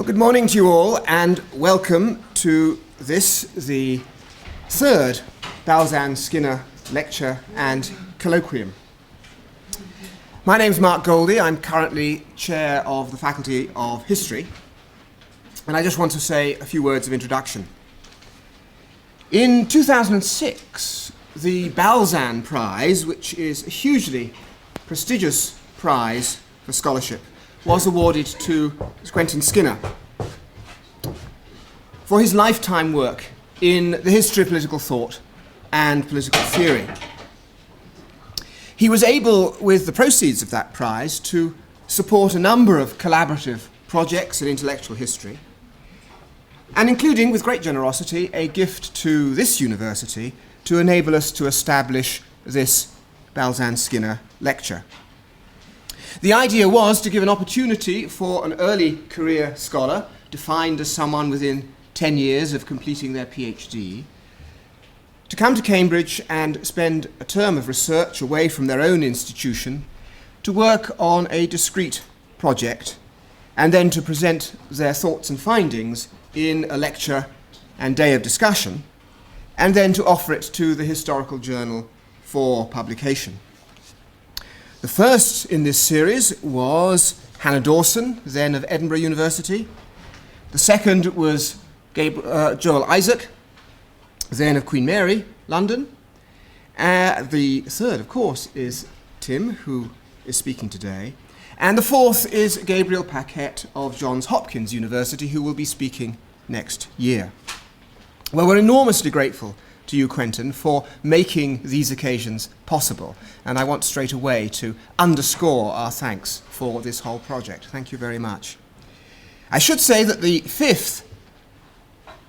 Good morning to you all, and welcome to this, the third Balzan-Skinner lecture and colloquium. My name's Mark Goldie. I'm currently chair of the Faculty of History, and I just want to say a few words of introduction. In 2006, the Balzan Prize, which is a hugely prestigious prize for scholarship, was awarded to Quentin Skinner for his lifetime work in the history of political thought and political theory. He was able, with the proceeds of that prize, to support a number of collaborative projects in intellectual history, and including, with great generosity, a gift to this university to enable us to establish this Balzan-Skinner lecture. The idea was to give an opportunity for an early career scholar, defined as someone within 10 years of completing their PhD, to come to Cambridge and spend a term of research away from their own institution to work on a discrete project, and then to present their thoughts and findings in a lecture and day of discussion, and then to offer it to the Historical Journal for publication. The first in this series was Hannah Dawson, then of Edinburgh University. The second was Joel Isaac, then of Queen Mary, London. The third, of course, is Tim, who is speaking today. And the fourth is Gabriel Paquette of Johns Hopkins University, who will be speaking next year. Well, we're enormously grateful to you, Quentin, for making these occasions possible. And I want straight away to underscore our thanks for this whole project. Thank you very much. I should say that the fifth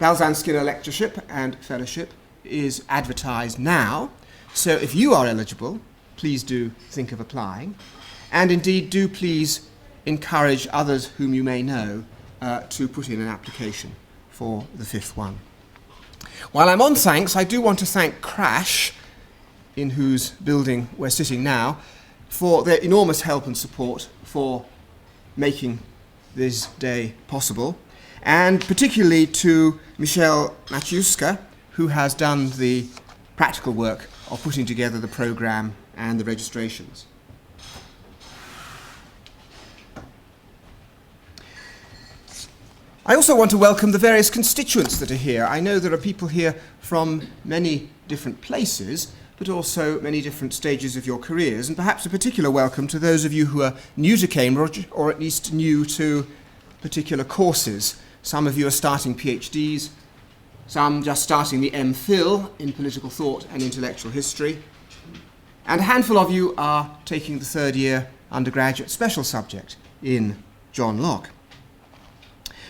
Balzan-Skinner lectureship and fellowship is advertised now. So if you are eligible, please do think of applying. And indeed, do please encourage others whom you may know to put in an application for the fifth one. While I'm on thanks, I do want to thank CRASSH, in whose building we're sitting now, for their enormous help and support for making this day possible, and particularly to Michelle Maciuska, who has done the practical work of putting together the programme and the registrations. I also want to welcome the various constituents that are here. I know there are people here from many different places, but also many different stages of your careers, and perhaps a particular welcome to those of you who are new to Cambridge, or at least new to particular courses. Some of you are starting PhDs, some just starting the MPhil in political thought and intellectual history, and a handful of you are taking the third year undergraduate special subject in John Locke.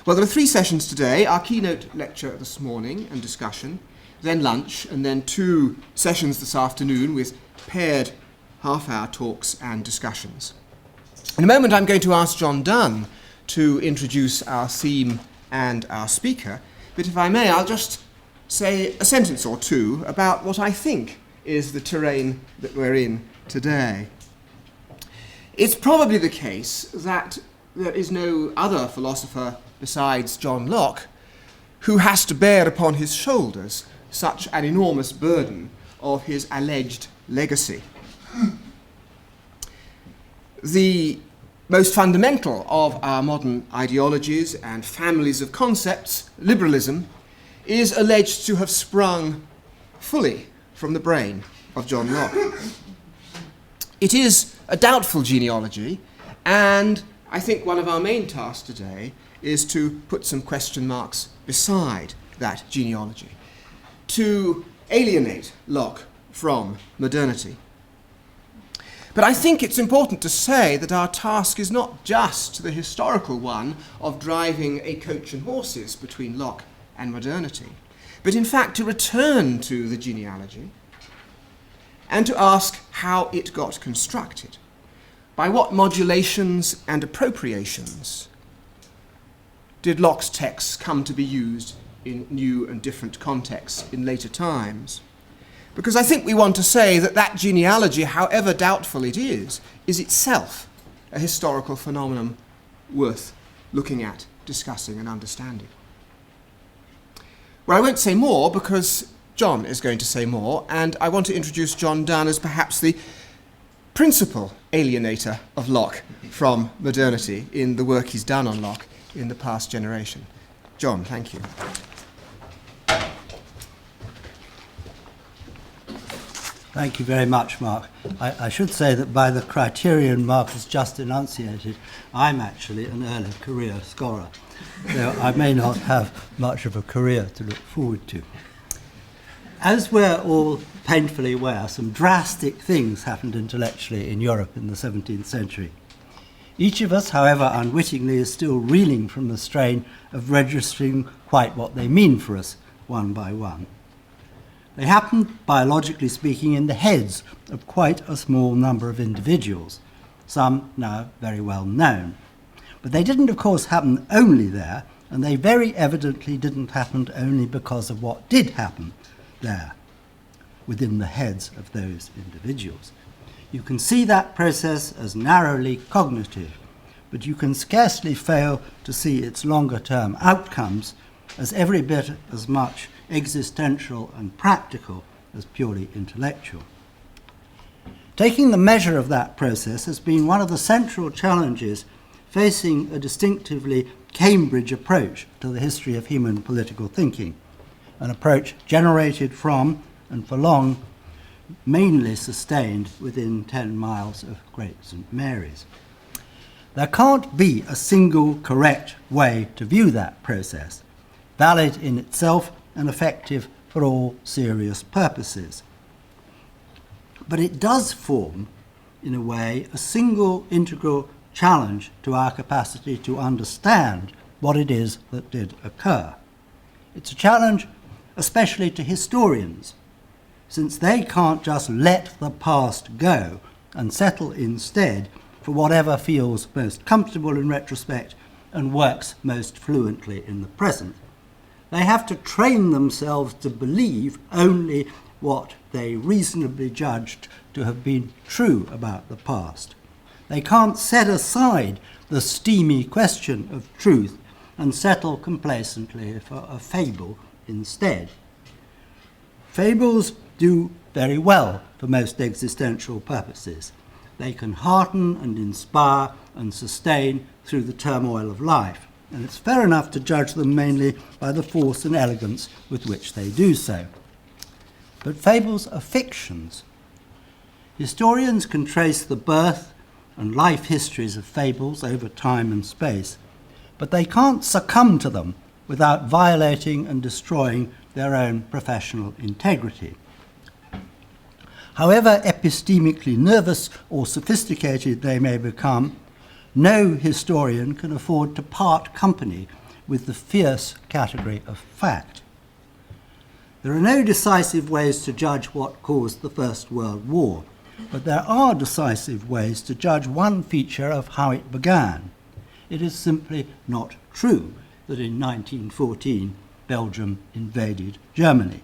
Well, there are three sessions today: our keynote lecture this morning and discussion, then lunch, and then two sessions this afternoon with paired half-hour talks and discussions. In a moment, I'm going to ask John Dunn to introduce our theme and our speaker, but if I may, I'll just say a sentence or two about what I think is the terrain that we're in today. It's probably the case that there is no other philosopher besides John Locke who has to bear upon his shoulders such an enormous burden of his alleged legacy. The most fundamental of our modern ideologies and families of concepts, liberalism, is alleged to have sprung fully from the brain of John Locke. It is a doubtful genealogy, and I think one of our main tasks today is to put some question marks beside that genealogy, to alienate Locke from modernity. But I think it's important to say that our task is not just the historical one of driving a coach and horses between Locke and modernity, but in fact to return to the genealogy and to ask how it got constructed, by what modulations and appropriations did Locke's texts come to be used in new and different contexts in later times. Because I think we want to say that that genealogy, however doubtful it is itself a historical phenomenon worth looking at discussing and understanding. Well, I won't say more because John is going to say more, and I want to introduce John Donne as perhaps the principal alienator of Locke from modernity in the work he's done on Locke in the past generation. John, thank you. Thank you very much, Mark. I should say that by the criterion Mark has just enunciated, I'm actually an early career scholar, so I may not have much of a career to look forward to. As we're all painfully aware, some drastic things happened intellectually in Europe in the 17th century. Each of us, however unwittingly, is still reeling from the strain of registering quite what they mean for us, one by one. They happened, biologically speaking, in the heads of quite a small number of individuals, some now very well known. But they didn't, of course, happen only there, and they very evidently didn't happen only because of what did happen there, within the heads of those individuals. You can see that process as narrowly cognitive, but you can scarcely fail to see its longer-term outcomes as every bit as much existential and practical as purely intellectual. Taking the measure of that process has been one of the central challenges facing a distinctively Cambridge approach to the history of human political thinking, an approach generated from, and for long, mainly sustained within 10 miles of Great St. Mary's. There can't be a single correct way to view that process, valid in itself and effective for all serious purposes. But it does form, in a way, a single integral challenge to our capacity to understand what it is that did occur. It's a challenge especially to historians, since they can't just let the past go and settle instead for whatever feels most comfortable in retrospect and works most fluently in the present. They have to train themselves to believe only what they reasonably judged to have been true about the past. They can't set aside the steamy question of truth and settle complacently for a fable instead. Fables do very well for most existential purposes. They can hearten and inspire and sustain through the turmoil of life, and it's fair enough to judge them mainly by the force and elegance with which they do so. But fables are fictions. Historians can trace the birth and life histories of fables over time and space, but they can't succumb to them without violating and destroying their own professional integrity. However epistemically nervous or sophisticated they may become, no historian can afford to part company with the fierce category of fact. There are no decisive ways to judge what caused the First World War, but there are decisive ways to judge one feature of how it began. It is simply not true that in 1914 Belgium invaded Germany.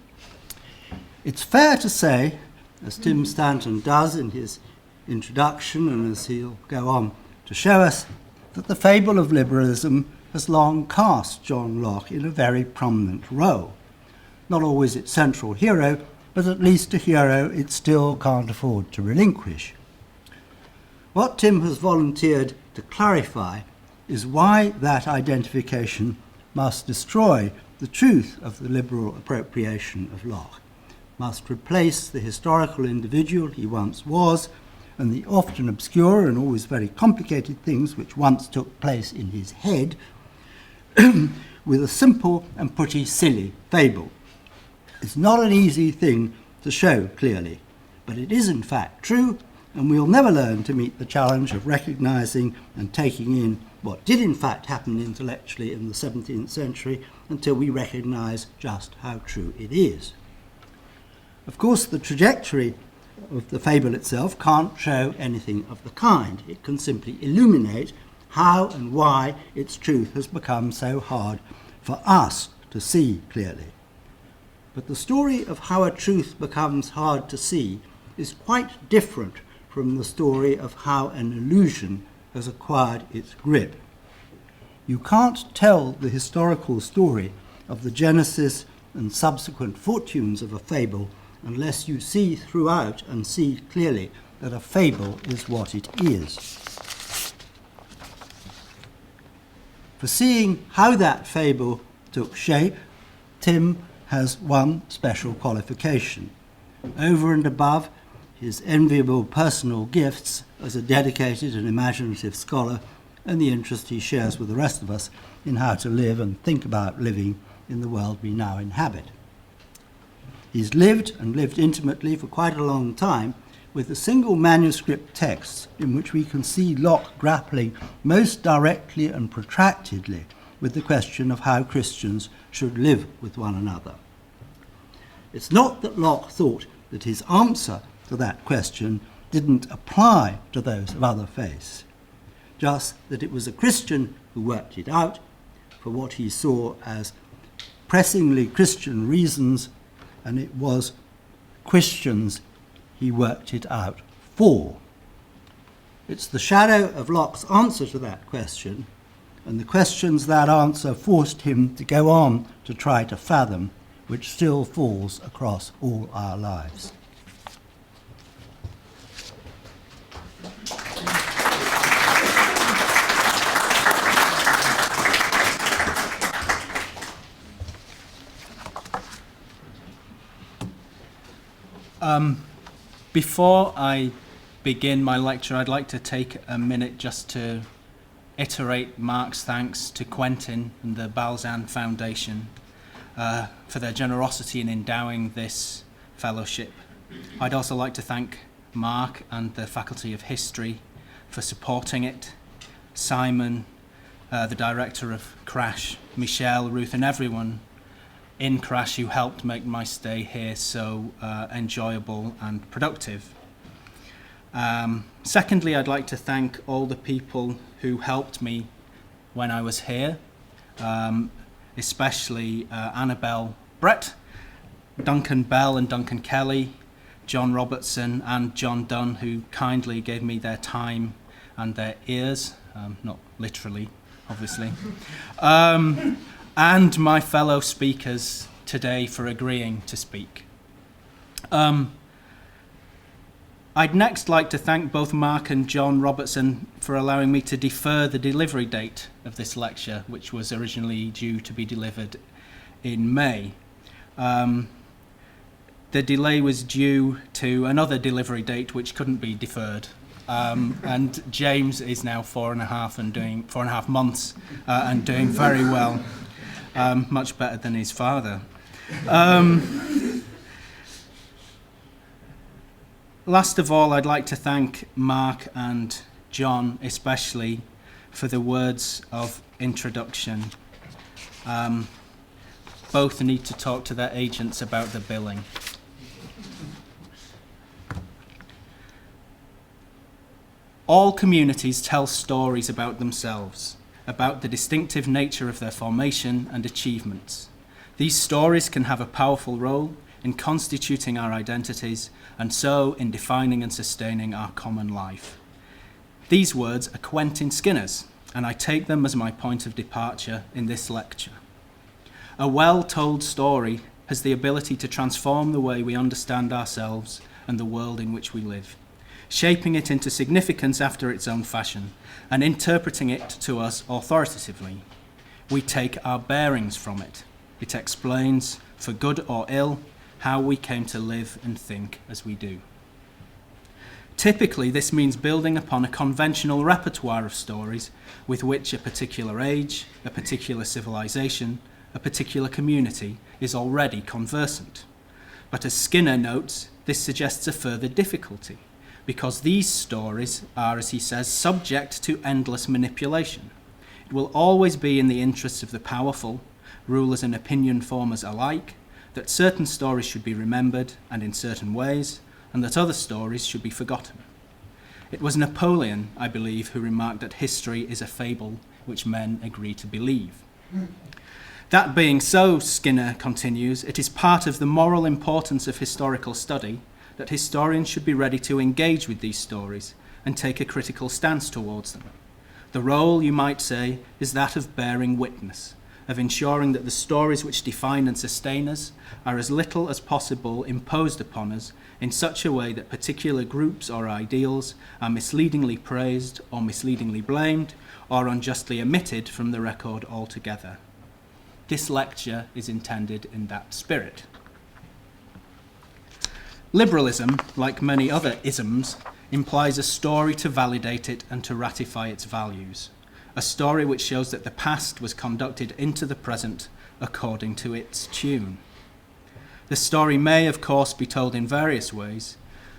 It's fair to say, as Tim Stanton does in his introduction and as he'll go on to show us, that the Fable of Liberalism has long cast John Locke in a very prominent role. Not always its central hero, but at least a hero it still can't afford to relinquish. What Tim has volunteered to clarify is why that identification must destroy the truth of the liberal appropriation of Locke, must replace the historical individual he once was and the often obscure and always very complicated things which once took place in his head with a simple and pretty silly fable. It's not an easy thing to show clearly, but it is in fact true, and we'll never learn to meet the challenge of recognizing and taking in what did in fact happen intellectually in the 17th century until we recognize just how true it is. Of course, the trajectory of the fable itself can't show anything of the kind. It can simply illuminate how and why its truth has become so hard for us to see clearly. But the story of how a truth becomes hard to see is quite different from the story of how an illusion has acquired its grip. You can't tell the historical story of the genesis and subsequent fortunes of a fable unless you see throughout and see clearly that a fable is what it is. For seeing how that fable took shape, Tim has one special qualification. Over and above his enviable personal gifts as a dedicated and imaginative scholar and the interest he shares with the rest of us in how to live and think about living in the world we now inhabit. He's lived and lived intimately for quite a long time with a single manuscript text in which we can see Locke grappling most directly and protractedly with the question of how Christians should live with one another. It's not that Locke thought that his answer to that question didn't apply to those of other faiths, just that it was a Christian who worked it out for what he saw as pressingly Christian reasons, and it was Christians he worked it out for. It's the shadow of Locke's answer to that question, and the questions that answer forced him to go on to try to fathom, which still falls across all our lives. Before I begin my lecture, I'd like to take a minute just to iterate Mark's thanks to Quentin and the Balzan Foundation for their generosity in endowing this fellowship. I'd also like to thank Mark and the Faculty of History for supporting it, Simon, the director of CRASSH, Michelle, Ruth, and everyone in CRASSH who helped make my stay here so enjoyable and productive. Secondly, I'd like to thank all the people who helped me when I was here, especially Annabelle Brett, Duncan Bell and Duncan Kelly, John Robertson and John Dunn, who kindly gave me their time and their ears, not literally, obviously, and my fellow speakers today for agreeing to speak. I'd next like to thank both Mark and John Robertson for allowing me to defer the delivery date of this lecture, which was originally due to be delivered in May. The delay was due to another delivery date which couldn't be deferred. And James is now 4.5 months and doing very well, much better than his father. Last of all, I'd like to thank Mark and John especially for the words of introduction. Both need to talk to their agents about the billing. All communities tell stories about themselves, about the distinctive nature of their formation and achievements. These stories can have a powerful role in constituting our identities and so in defining and sustaining our common life. These words are Quentin Skinner's, and I take them as my point of departure in this lecture. A well-told story has the ability to transform the way we understand ourselves and the world in which we live, shaping it into significance after its own fashion and interpreting it to us authoritatively. We take our bearings from it. It explains, for good or ill, how we came to live and think as we do. Typically, this means building upon a conventional repertoire of stories with which a particular age, a particular civilization, a particular community is already conversant. But as Skinner notes, this suggests a further difficulty, because these stories are, as he says, subject to endless manipulation. It will always be in the interests of the powerful, rulers and opinion formers alike, that certain stories should be remembered and in certain ways, and that other stories should be forgotten. It was Napoleon, I believe, who remarked that history is a fable which men agree to believe. That being so, Skinner continues, it is part of the moral importance of historical study that historians should be ready to engage with these stories and take a critical stance towards them. The role, you might say, is that of bearing witness, of ensuring that the stories which define and sustain us are as little as possible imposed upon us in such a way that particular groups or ideals are misleadingly praised or misleadingly blamed or unjustly omitted from the record altogether. This lecture is intended in that spirit. Liberalism, like many other isms, implies a story to validate it and to ratify its values, a story which shows that the past was conducted into the present according to its tune. The story may, of course, be told in various ways,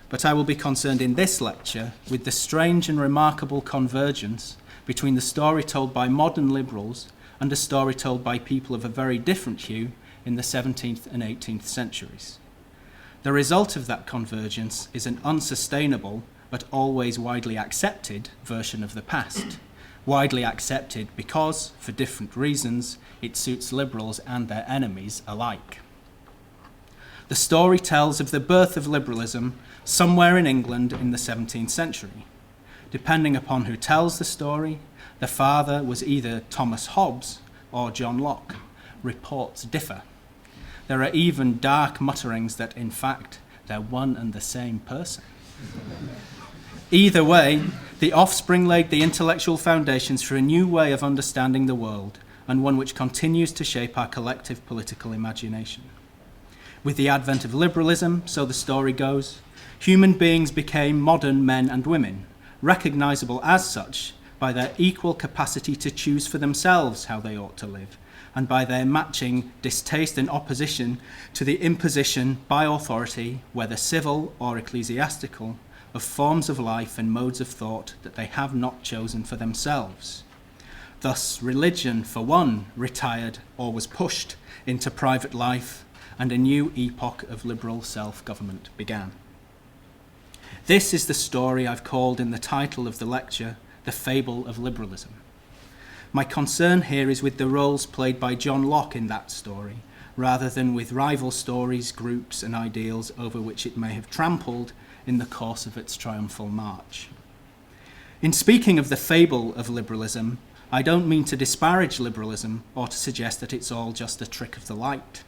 but I will be concerned in this lecture with the strange and remarkable convergence between the story told by modern liberals and a story told by people of a very different hue in the 17th and 18th centuries. The result of that convergence is an unsustainable but always widely accepted version of the past. Widely accepted because, for different reasons, it suits liberals and their enemies alike. The story tells of the birth of liberalism somewhere in England in the 17th century. Depending upon who tells the story, the father was either Thomas Hobbes or John Locke. Reports differ. There are even dark mutterings that, in fact, they're one and the same person. Either way, the offspring laid the intellectual foundations for a new way of understanding the world, and one which continues to shape our collective political imagination. With the advent of liberalism, so the story goes, human beings became modern men and women, recognizable as such by their equal capacity to choose for themselves how they ought to live, and by their matching distaste and opposition to the imposition by authority, whether civil or ecclesiastical, of forms of life and modes of thought that they have not chosen for themselves. Thus, religion, for one, retired or was pushed into private life, and a new epoch of liberal self-government began. This is the story I've called in the title of the lecture, The Fable of Liberalism. My concern here is with the roles played by John Locke in that story, rather than with rival stories, groups, and ideals over which it may have trampled in the course of its triumphal march. In speaking of the fable of liberalism, I don't mean to disparage liberalism or to suggest that it's all just a trick of the light.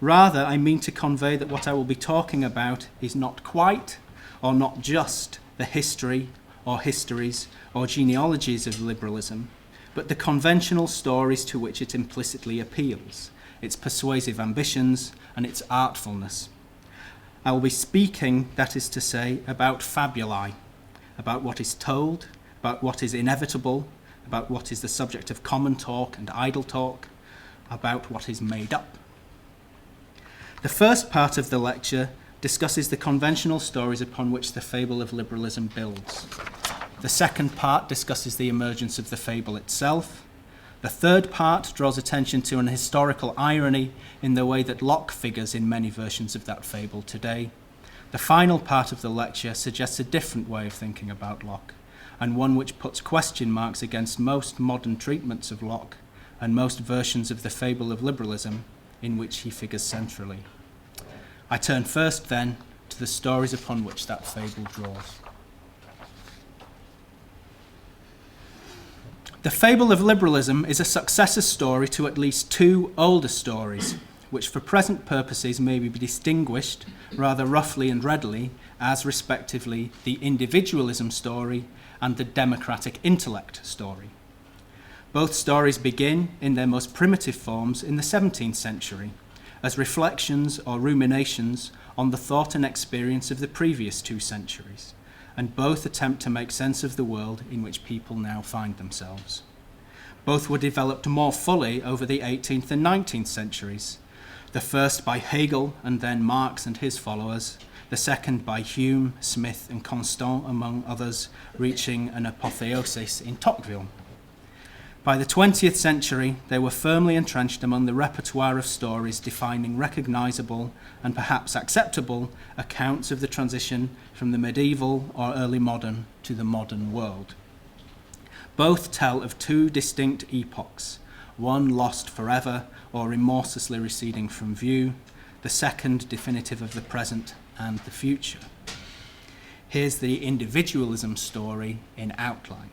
Rather, I mean to convey that what I will be talking about is not quite or not just the history or histories or genealogies of liberalism, but the conventional stories to which it implicitly appeals, its persuasive ambitions and its artfulness. I will be speaking, that is to say, about fabulae, about what is told, about what is inevitable, about what is the subject of common talk and idle talk, about what is made up. The first part of the lecture discusses the conventional stories upon which the fable of liberalism builds. The second part discusses the emergence of the fable itself. The third part draws attention to an historical irony in the way that Locke figures in many versions of that fable today. The final part of the lecture suggests a different way of thinking about Locke, and one which puts question marks against most modern treatments of Locke and most versions of the fable of liberalism in which he figures centrally. I turn first, then, to the stories upon which that fable draws. The Fable of Liberalism is a successor story to at least two older stories, which for present purposes may be distinguished rather roughly and readily as respectively the individualism story and the Democratic Intellect story. Both stories begin in their most primitive forms in the 17th century, as reflections or ruminations on the thought and experience of the previous 2 centuries, and both attempt to make sense of the world in which people now find themselves. Both were developed more fully over the 18th and 19th centuries, the first by Hegel and then Marx and his followers, the second by Hume, Smith and Constant, among others, reaching an apotheosis in Tocqueville. By the 20th century, they were firmly entrenched among the repertoire of stories defining recognizable and perhaps acceptable accounts of the transition from the medieval or early modern to the modern world. Both tell of 2 distinct epochs, one lost forever or remorselessly receding from view, the second definitive of the present and the future. Here's the individualism story in outline.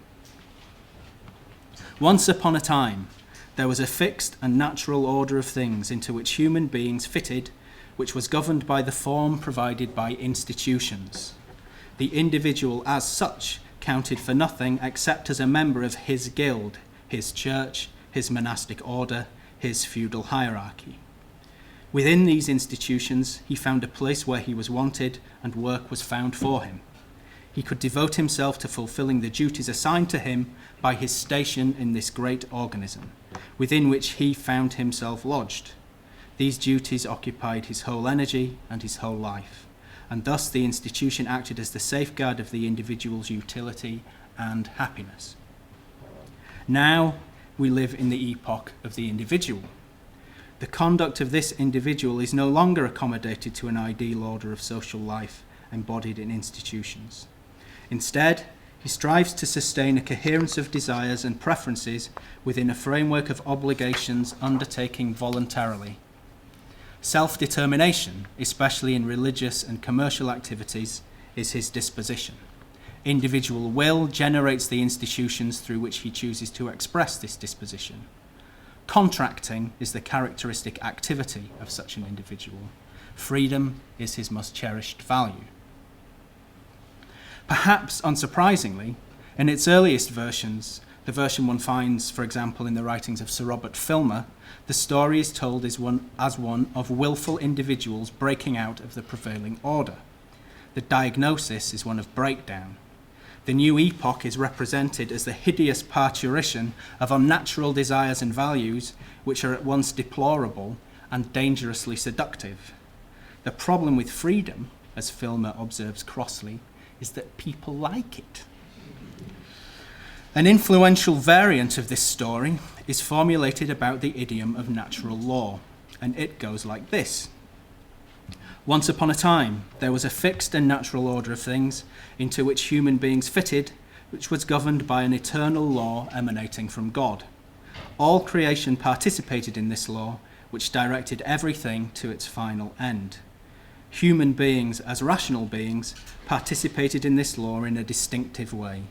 Once upon a time, there was a fixed and natural order of things into which human beings fitted, which was governed by the form provided by institutions. The individual as such counted for nothing except as a member of his guild, his church, his monastic order, his feudal hierarchy. Within these institutions, he found a place where he was wanted and work was found for him. He could devote himself to fulfilling the duties assigned to him by his station in this great organism, within which he found himself lodged. These duties occupied his whole energy and his whole life, and thus the institution acted as the safeguard of the individual's utility and happiness. Now we live in the epoch of the individual. The conduct of this individual is no longer accommodated to an ideal order of social life embodied in institutions. Instead, he strives to sustain a coherence of desires and preferences within a framework of obligations undertaken voluntarily. Self-determination, especially in religious and commercial activities, is his disposition. Individual will generates the institutions through which he chooses to express this disposition. Contracting is the characteristic activity of such an individual. Freedom is his most cherished value. Perhaps unsurprisingly, in its earliest versions, the version one finds, for example, in the writings of Sir Robert Filmer, the story is told as one of willful individuals breaking out of the prevailing order. The diagnosis is one of breakdown. The new epoch is represented as the hideous parturition of unnatural desires and values which are at once deplorable and dangerously seductive. The problem with freedom, as Filmer observes crossly, is that people like it. An influential variant of this story is formulated about the idiom of natural law, and it goes like this. Once upon a time, there was a fixed and natural order of things into which human beings fitted, which was governed by an eternal law emanating from God. All creation participated in this law, which directed everything to its final end. Human beings, as rational beings, participated in this law in a distinctive way.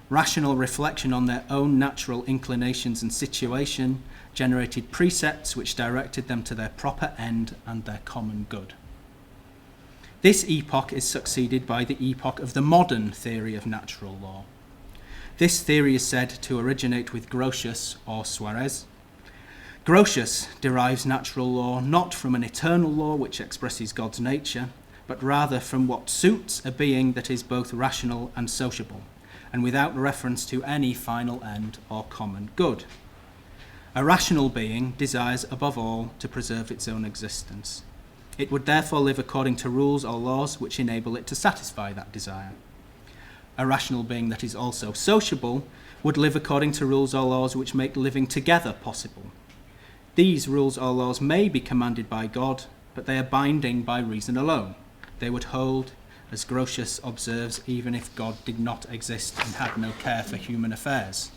Rational reflection on their own natural inclinations and situation generated precepts which directed them to their proper end and their common good. This epoch is succeeded by the epoch of the modern theory of natural law. This theory is said to originate with Grotius or Suarez. Grotius derives natural law not from an eternal law which expresses God's nature, but rather from what suits a being that is both rational and sociable, and without reference to any final end or common good. A rational being desires above all to preserve its own existence. It would therefore live according to rules or laws which enable it to satisfy that desire. A rational being that is also sociable would live according to rules or laws which make living together possible. These rules or laws may be commanded by God, but they are binding by reason alone. They would hold, as Grotius observes, even if God did not exist and had no care for human affairs.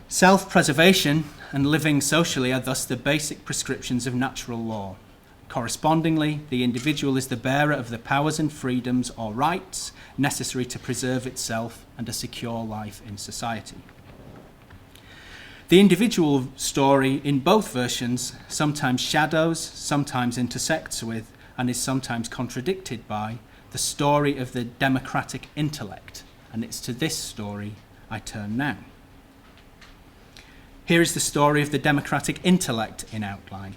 Self-preservation and living socially are thus the basic prescriptions of natural law. Correspondingly, the individual is the bearer of the powers and freedoms or rights necessary to preserve itself and a secure life in society. The individual story in both versions sometimes shadows, sometimes intersects with, and is sometimes contradicted by the story of the democratic intellect, and it's to this story I turn now. Here is the story of the democratic intellect in outline.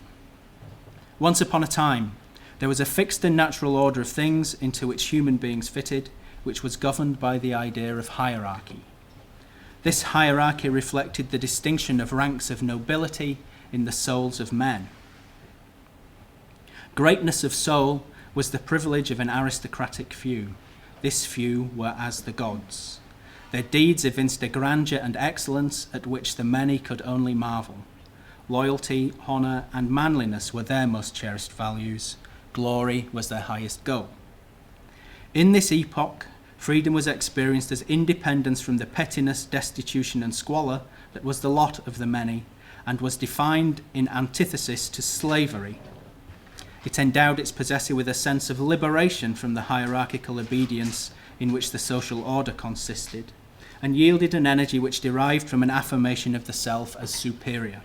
Once upon a time, there was a fixed and natural order of things into which human beings fitted, which was governed by the idea of hierarchy. This hierarchy reflected the distinction of ranks of nobility in the souls of men. Greatness of soul was the privilege of an aristocratic few. This few were as the gods. Their deeds evinced a grandeur and excellence at which the many could only marvel. Loyalty, honour, and manliness were their most cherished values. Glory was their highest goal. In this epoch, freedom was experienced as independence from the pettiness, destitution, and squalor that was the lot of the many, and was defined in antithesis to slavery. It endowed its possessor with a sense of liberation from the hierarchical obedience in which the social order consisted, and yielded an energy which derived from an affirmation of the self as superior.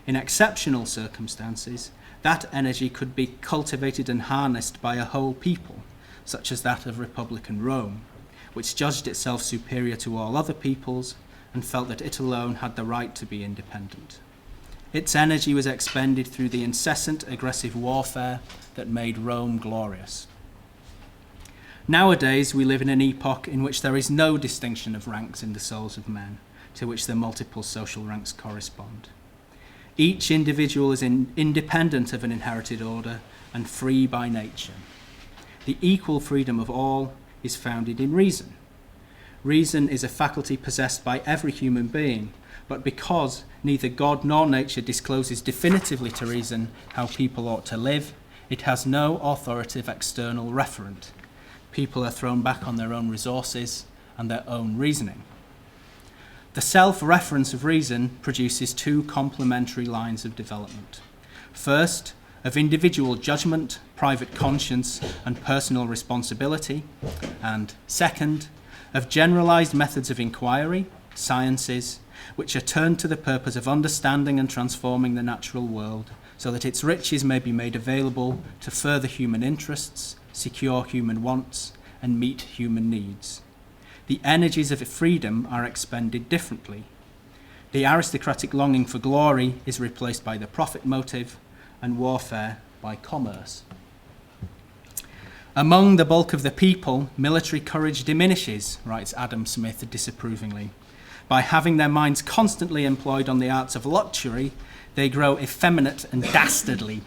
In exceptional circumstances, that energy could be cultivated and harnessed by a whole people, such as that of Republican Rome, which judged itself superior to all other peoples and felt that it alone had the right to be independent. Its energy was expended through the incessant aggressive warfare that made Rome glorious. Nowadays, we live in an epoch in which there is no distinction of ranks in the souls of men, to which the multiple social ranks correspond. Each individual is independent of an inherited order and free by nature. The equal freedom of all is founded in reason. Reason is a faculty possessed by every human being, but because neither God nor nature discloses definitively to reason how people ought to live, it has no authoritative external referent. People are thrown back on their own resources and their own reasoning. The self-reference of reason produces two complementary lines of development. First, of individual judgment, private conscience, and personal responsibility, and second, of generalized methods of inquiry, sciences, which are turned to the purpose of understanding and transforming the natural world so that its riches may be made available to further human interests, secure human wants, and meet human needs. The energies of freedom are expended differently. The aristocratic longing for glory is replaced by the profit motive, and warfare by commerce. Among the bulk of the people, military courage diminishes, writes Adam Smith disapprovingly. By having their minds constantly employed on the arts of luxury, they grow effeminate and dastardly.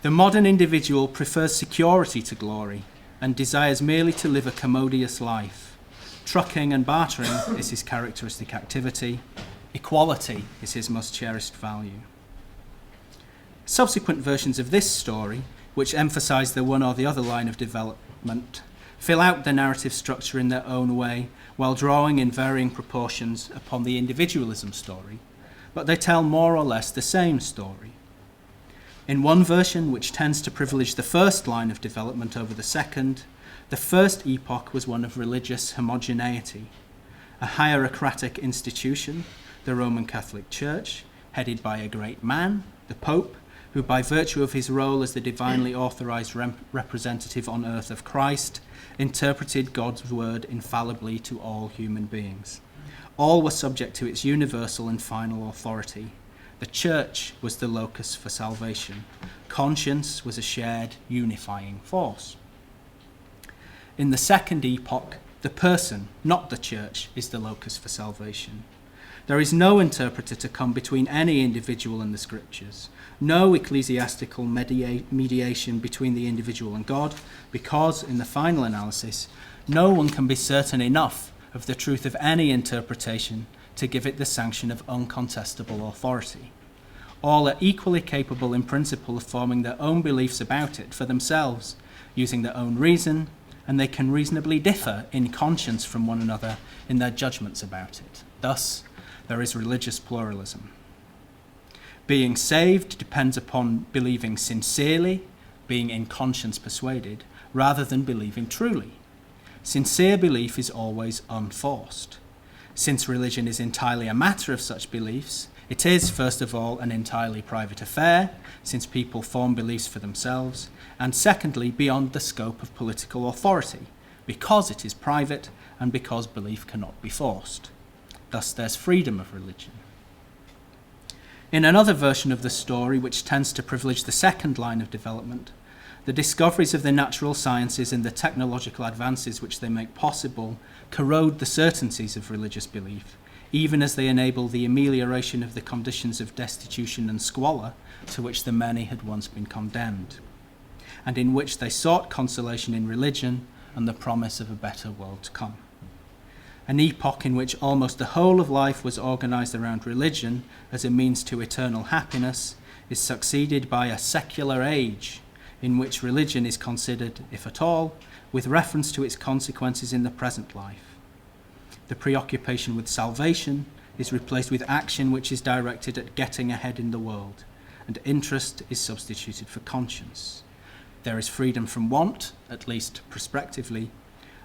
The modern individual prefers security to glory and desires merely to live a commodious life. Trucking and bartering is his characteristic activity. Equality is his most cherished value. Subsequent versions of this story, which emphasize the one or the other line of development, fill out the narrative structure in their own way while drawing in varying proportions upon the individualism story, but they tell more or less the same story. In one version, which tends to privilege the first line of development over the second, the first epoch was one of religious homogeneity. A hierarchatic institution, the Roman Catholic Church, headed by a great man, the Pope, who by virtue of his role as the divinely authorized representative on earth of Christ, interpreted God's word infallibly to all human beings. All were subject to its universal and final authority. The church was the locus for salvation. Conscience was a shared unifying force. In the second epoch, the person, not the church, is the locus for salvation. There is no interpreter to come between any individual and the scriptures, no ecclesiastical mediation between the individual and God, because, in the final analysis, no one can be certain enough of the truth of any interpretation to give it the sanction of uncontestable authority. All are equally capable in principle of forming their own beliefs about it for themselves, using their own reason, and they can reasonably differ in conscience from one another in their judgments about it. Thus, there is religious pluralism. Being saved depends upon believing sincerely, being in conscience persuaded, rather than believing truly. Sincere belief is always unforced. Since religion is entirely a matter of such beliefs, it is, first of all, an entirely private affair, since people form beliefs for themselves, and secondly, beyond the scope of political authority, because it is private and because belief cannot be forced. Thus, there's freedom of religion. In another version of the story, which tends to privilege the second line of development, the discoveries of the natural sciences and the technological advances which they make possible corrode the certainties of religious belief, even as they enable the amelioration of the conditions of destitution and squalor to which the many had once been condemned, and in which they sought consolation in religion and the promise of a better world to come. An epoch in which almost the whole of life was organized around religion as a means to eternal happiness is succeeded by a secular age in which religion is considered, if at all, with reference to its consequences in the present life. The preoccupation with salvation is replaced with action which is directed at getting ahead in the world, and interest is substituted for conscience. There is freedom from want, at least prospectively,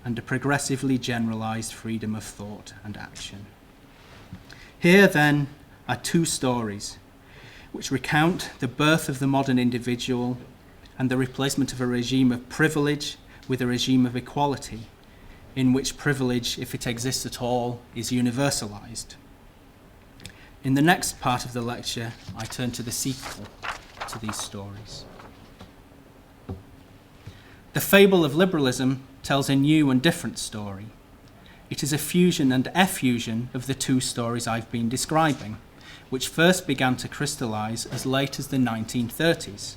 and a progressively generalized freedom of thought and action. Here, then, are two stories which recount the birth of the modern individual and the replacement of a regime of privilege with a regime of equality, in which privilege, if it exists at all, is universalized. In the next part of the lecture, I turn to the sequel to these stories. The Fable of Liberalism tells a new and different story. It is a fusion and effusion of the two stories I've been describing, which first began to crystallize as late as the 1930s.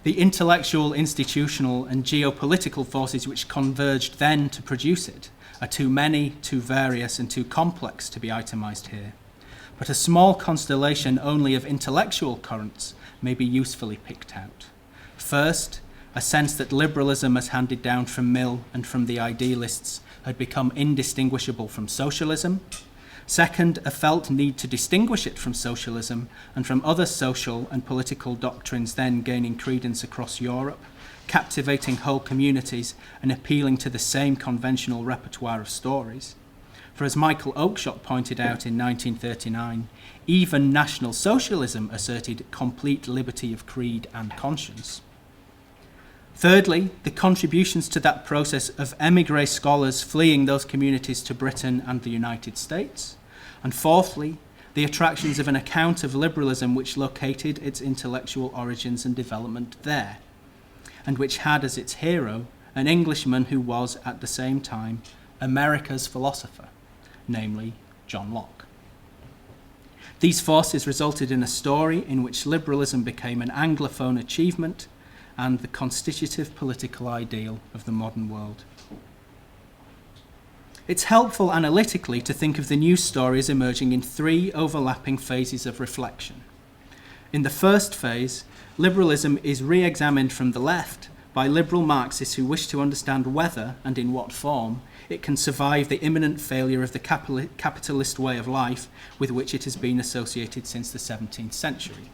The intellectual, institutional, and geopolitical forces which converged then to produce it are too many, too various, and too complex to be itemized here. But a small constellation only of intellectual currents may be usefully picked out. First, a sense that liberalism as handed down from Mill and from the idealists had become indistinguishable from socialism. Second, a felt need to distinguish it from socialism and from other social and political doctrines then gaining credence across Europe, captivating whole communities and appealing to the same conventional repertoire of stories. For as Michael Oakeshott pointed out in 1939, even National Socialism asserted complete liberty of creed and conscience. Thirdly, the contributions to that process of émigré scholars fleeing those communities to Britain and the United States. And fourthly, the attractions of an account of liberalism which located its intellectual origins and development there, and which had as its hero an Englishman who was at the same time America's philosopher, namely John Locke. These forces resulted in a story in which liberalism became an Anglophone achievement and the constitutive political ideal of the modern world. It's helpful analytically to think of the new stories emerging in three overlapping phases of reflection. In the first phase, liberalism is re-examined from the left by liberal Marxists who wish to understand whether, and in what form, it can survive the imminent failure of the capitalist way of life with which it has been associated since the 17th century.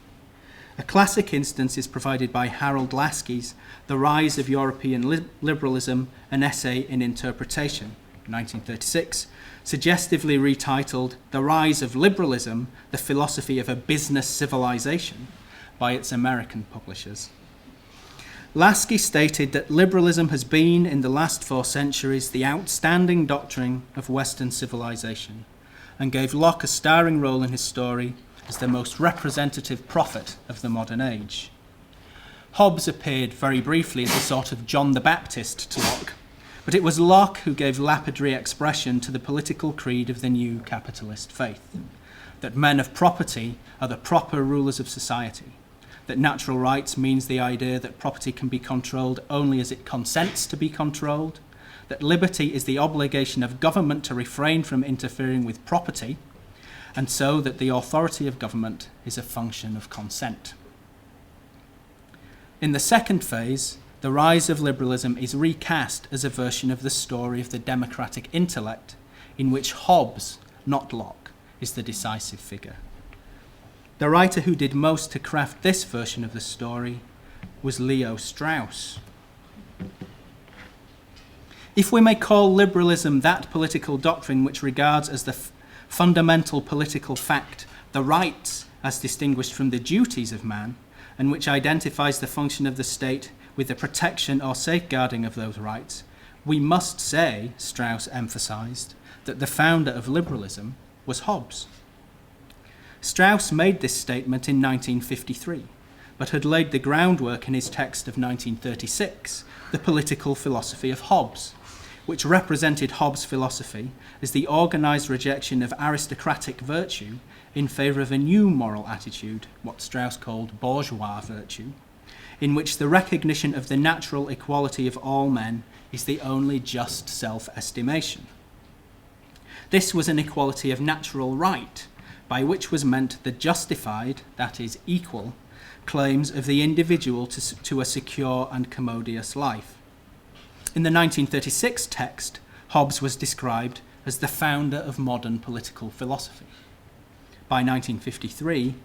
A classic instance is provided by Harold Laski's The Rise of European Liberalism, an Essay in Interpretation, 1936, suggestively retitled The Rise of Liberalism, the Philosophy of a Business Civilization, by its American publishers. Lasky stated that liberalism has been, in the last 4 centuries, the outstanding doctrine of Western civilization, and gave Locke a starring role in his story as the most representative prophet of the modern age. Hobbes appeared very briefly as a sort of John the Baptist to Locke, but it was Locke who gave lapidary expression to the political creed of the new capitalist faith, that men of property are the proper rulers of society, that natural rights means the idea that property can be controlled only as it consents to be controlled, that liberty is the obligation of government to refrain from interfering with property, and so that the authority of government is a function of consent. In the second phase, the rise of liberalism is recast as a version of the story of the democratic intellect, in which Hobbes, not Locke, is the decisive figure. The writer who did most to craft this version of the story was Leo Strauss. If we may call liberalism that political doctrine which regards as the fundamental political fact the rights as distinguished from the duties of man, and which identifies the function of the state with the protection or safeguarding of those rights, we must say, Strauss emphasized, that the founder of liberalism was Hobbes. Strauss made this statement in 1953, but had laid the groundwork in his text of 1936, The Political Philosophy of Hobbes, which represented Hobbes' philosophy as the organized rejection of aristocratic virtue in favor of a new moral attitude, what Strauss called bourgeois virtue, in which the recognition of the natural equality of all men is the only just self-estimation. This was an equality of natural right, by which was meant the justified, that is, equal, claims of the individual to a secure and commodious life. In the 1936 text, Hobbes was described as the founder of modern political philosophy. By 1953,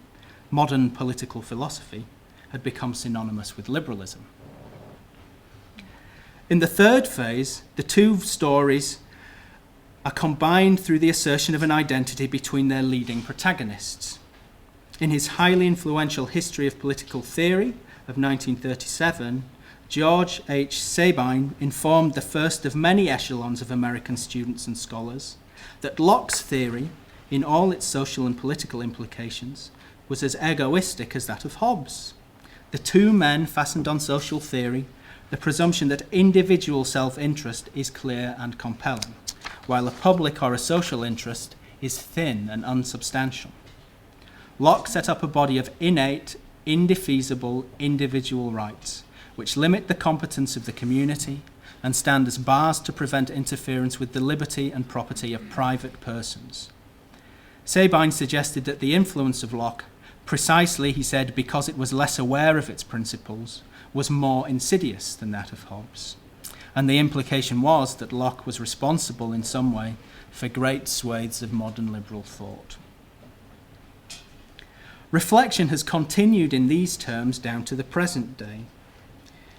modern political philosophy had become synonymous with liberalism. In the third phase, the two stories are combined through the assertion of an identity between their leading protagonists. In his highly influential History of Political Theory of 1937, George H. Sabine informed the first of many echelons of American students and scholars that Locke's theory, in all its social and political implications, was as egoistic as that of Hobbes. The two men fastened on social theory the presumption that individual self-interest is clear and compelling, while a public or a social interest is thin and unsubstantial. Locke set up a body of innate, indefeasible individual rights, which limit the competence of the community and stand as bars to prevent interference with the liberty and property of private persons. Sabine suggested that the influence of Locke, precisely, he said, because it was less aware of its principles, was more insidious than that of Hobbes. And the implication was that Locke was responsible in some way for great swathes of modern liberal thought. Reflection has continued in these terms down to the present day.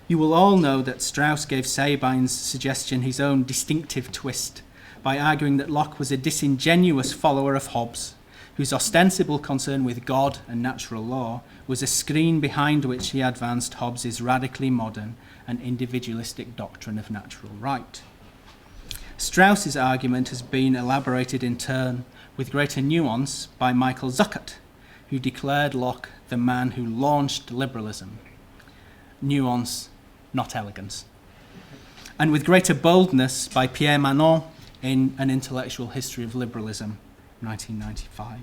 You will all know that Strauss gave Sabine's suggestion his own distinctive twist by arguing that Locke was a disingenuous follower of Hobbes, whose ostensible concern with God and natural law was a screen behind which he advanced Hobbes's radically modern and individualistic doctrine of natural right. Strauss's argument has been elaborated in turn with greater nuance by Michael Zuckert, who declared Locke the man who launched liberalism. Nuance, not elegance. And with greater boldness by Pierre Manon in An Intellectual History of Liberalism, 1995.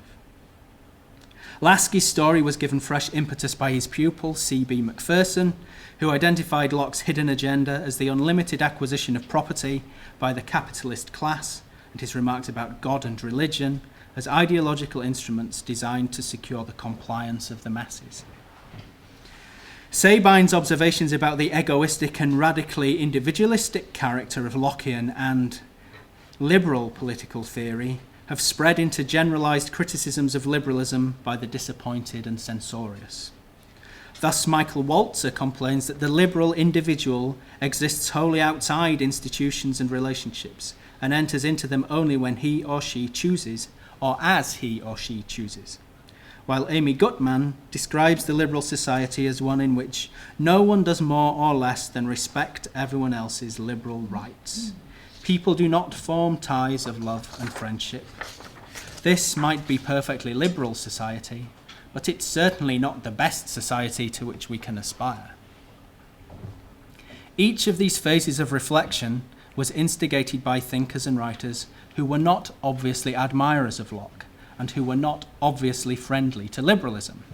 Lasky's story was given fresh impetus by his pupil, C.B. Macpherson, who identified Locke's hidden agenda as the unlimited acquisition of property by the capitalist class, and his remarks about God and religion as ideological instruments designed to secure the compliance of the masses. Sabine's observations about the egoistic and radically individualistic character of Lockean and liberal political theory have spread into generalized criticisms of liberalism by the disappointed and censorious. Thus, Michael Walzer complains that the liberal individual exists wholly outside institutions and relationships and enters into them only when he or she chooses, or as he or she chooses. While Amy Gutmann describes the liberal society as one in which no one does more or less than respect everyone else's liberal rights. People do not form ties of love and friendship. This might be perfectly liberal society, but it's certainly not the best society to which we can aspire. Each of these phases of reflection was instigated by thinkers and writers who were not obviously admirers of Locke and who were not obviously friendly to liberalism.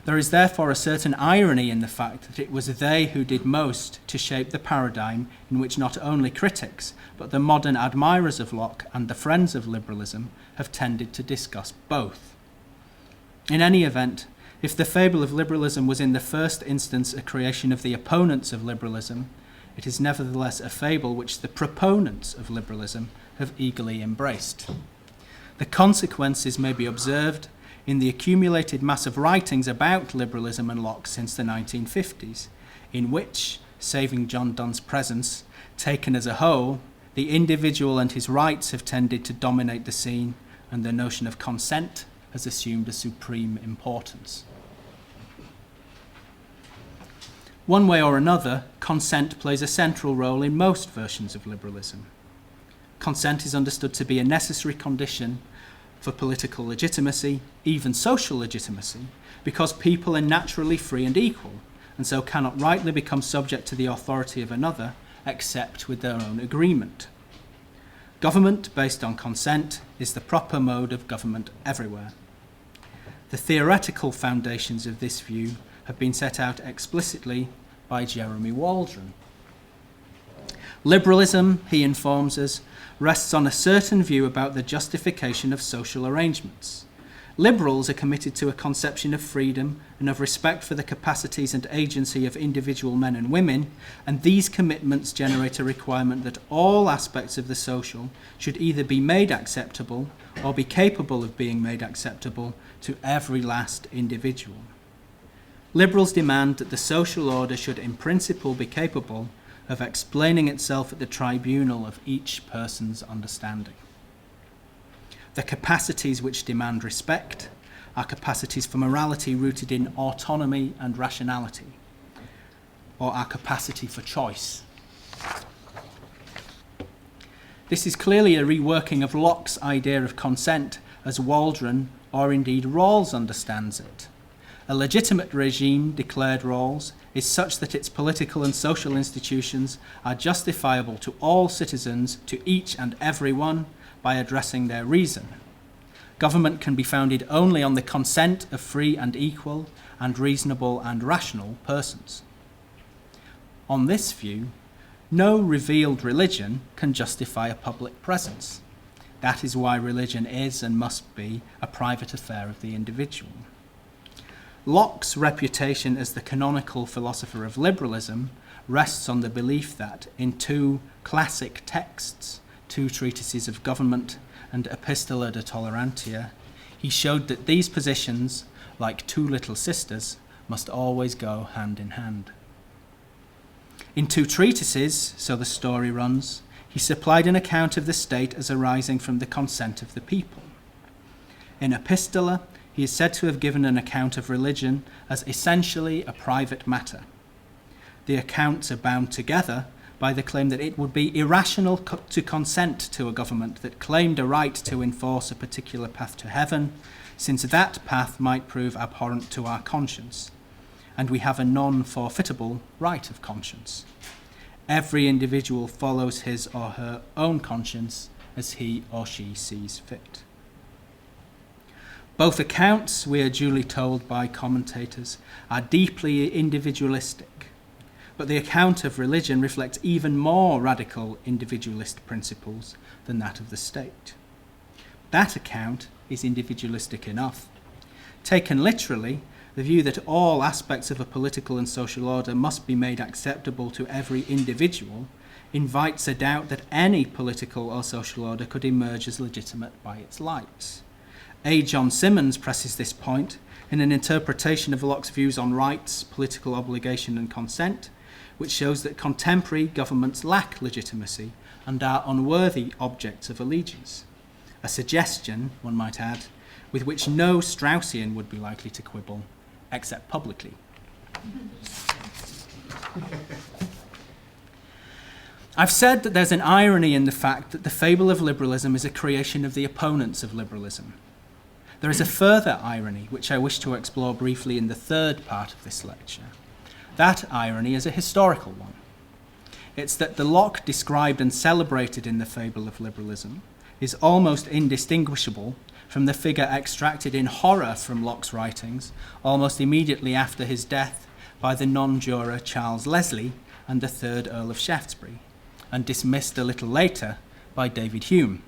There is therefore a certain irony in the fact that it was they who did most to shape the paradigm in which not only critics, but the modern admirers of Locke and the friends of liberalism have tended to discuss both. In any event, if the Fable of Liberalism was in the first instance a creation of the opponents of liberalism, it is nevertheless a fable which the proponents of liberalism have eagerly embraced. The consequences may be observed in the accumulated mass of writings about liberalism and Locke since the 1950s, in which, saving John Donne's presence, taken as a whole, the individual and his rights have tended to dominate the scene, and the notion of consent has assumed a supreme importance. One way or another, consent plays a central role in most versions of liberalism. Consent is understood to be a necessary condition for political legitimacy, even social legitimacy, because people are naturally free and equal, and so cannot rightly become subject to the authority of another except with their own agreement. Government based on consent is the proper mode of government everywhere. The theoretical foundations of this view have been set out explicitly by Jeremy Waldron. Liberalism, he informs us, rests on a certain view about the justification of social arrangements. Liberals are committed to a conception of freedom and of respect for the capacities and agency of individual men and women, and these commitments generate a requirement that all aspects of the social should either be made acceptable or be capable of being made acceptable to every last individual. Liberals demand that the social order should in principle be capable of explaining itself at the tribunal of each person's understanding. The capacities which demand respect are capacities for morality rooted in autonomy and rationality, or our capacity for choice. This is clearly a reworking of Locke's idea of consent as Waldron, or indeed Rawls, understands it. A legitimate regime, declared Rawls, is such that its political and social institutions are justifiable to all citizens, to each and every one, by addressing their reason. Government can be founded only on the consent of free and equal and reasonable and rational persons. On this view, no revealed religion can justify a public presence. That is why religion is and must be a private affair of the individual. Locke's reputation as the canonical philosopher of liberalism rests on the belief that in two classic texts, two treatises of government and Epistola de Tolerantia, he showed that these positions, like two little sisters, must always go hand in hand. In two treatises, so the story runs, he supplied an account of the state as arising from the consent of the people. In Epistola, he is said to have given an account of religion as essentially a private matter. The accounts are bound together by the claim that it would be irrational to consent to a government that claimed a right to enforce a particular path to heaven, since that path might prove abhorrent to our conscience, and we have a non-forfeitable right of conscience. Every individual follows his or her own conscience as he or she sees fit. Both accounts, we are duly told by commentators, are deeply individualistic, but the account of religion reflects even more radical individualist principles than that of the state. That account is individualistic enough. Taken literally, the view that all aspects of a political and social order must be made acceptable to every individual invites a doubt that any political or social order could emerge as legitimate by its lights. A. John Symonds presses this point in an interpretation of Locke's views on rights, political obligation and consent, which shows that contemporary governments lack legitimacy and are unworthy objects of allegiance. A suggestion, one might add, with which no Straussian would be likely to quibble, except publicly. I've said that there's an irony in the fact that the Fable of Liberalism is a creation of the opponents of liberalism. There is a further irony, which I wish to explore briefly in the third part of this lecture. That irony is a historical one. It's that the Locke described and celebrated in the Fable of Liberalism is almost indistinguishable from the figure extracted in horror from Locke's writings almost immediately after his death by the non-juror Charles Leslie and the 3rd Earl of Shaftesbury, and dismissed a little later by David Hume.